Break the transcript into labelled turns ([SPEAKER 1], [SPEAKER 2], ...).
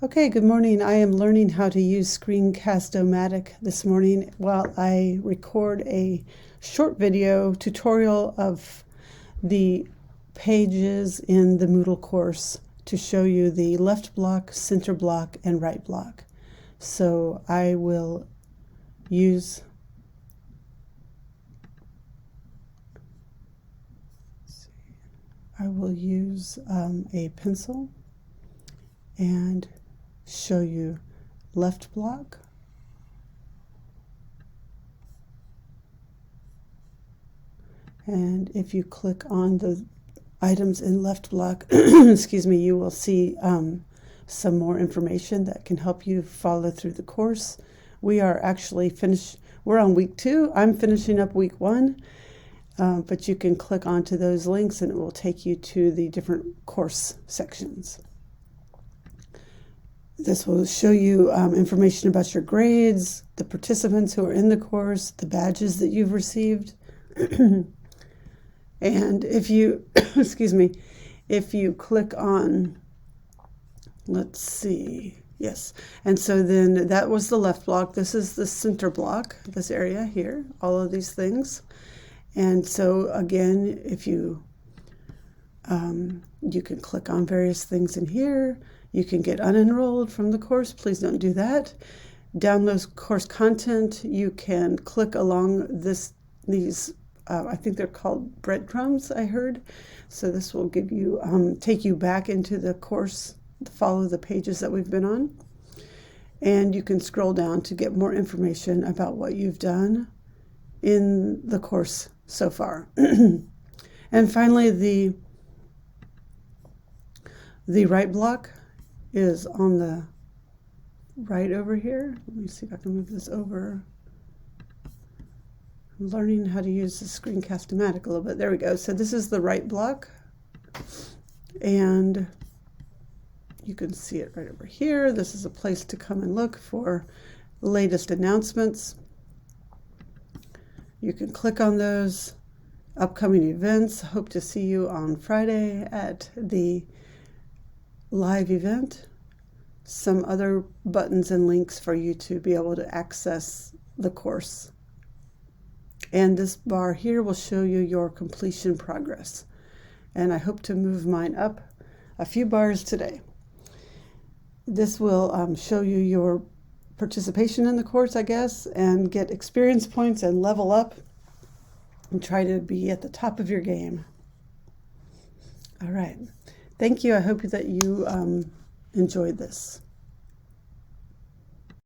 [SPEAKER 1] Okay, good morning. I am learning how to use Screencastomatic this morning while I record a short video tutorial of the pages in the Moodle course to show you the left block, center block, and right block. So I will use a pencil and show you left block, and if you click on the items in left block, excuse me, you will see some more information that can help you follow through the course. We are actually finished. We're on week 2. I'm finishing up week 1, but you can click onto those links and it will take you to the different course sections. This will show you information about your grades, the participants who are in the course, the badges that you've received. And if you, excuse me, if you click on, let's see, yes. And so then that was the left block. This is the center block, this area here, all of these things. And so again, if you, you can click on various things in here. You can get unenrolled from the course. Please don't do that. Download course content. You can click along these, I think they're called breadcrumbs, I heard. So this will give you, take you back into the course, follow the pages that we've been on. And you can scroll down to get more information about what you've done in the course so far. And finally, the right block is on the right over here. Let me see if I can move this over. I'm learning how to use the Screencastomatic a little bit. There we go. So this is the right block, and you can see it right over here. This is a place to come and look for the latest announcements. You can click on those upcoming events. Hope to see you on Friday at the live event. Some other buttons and links for you to be able to access the course. And this bar here will show you your completion progress. And I hope to move mine up a few bars today. This will show you your participation in the course, I guess, and get experience points and level up and try to be at the top of your game. All right. Thank you. I hope that you enjoyed this.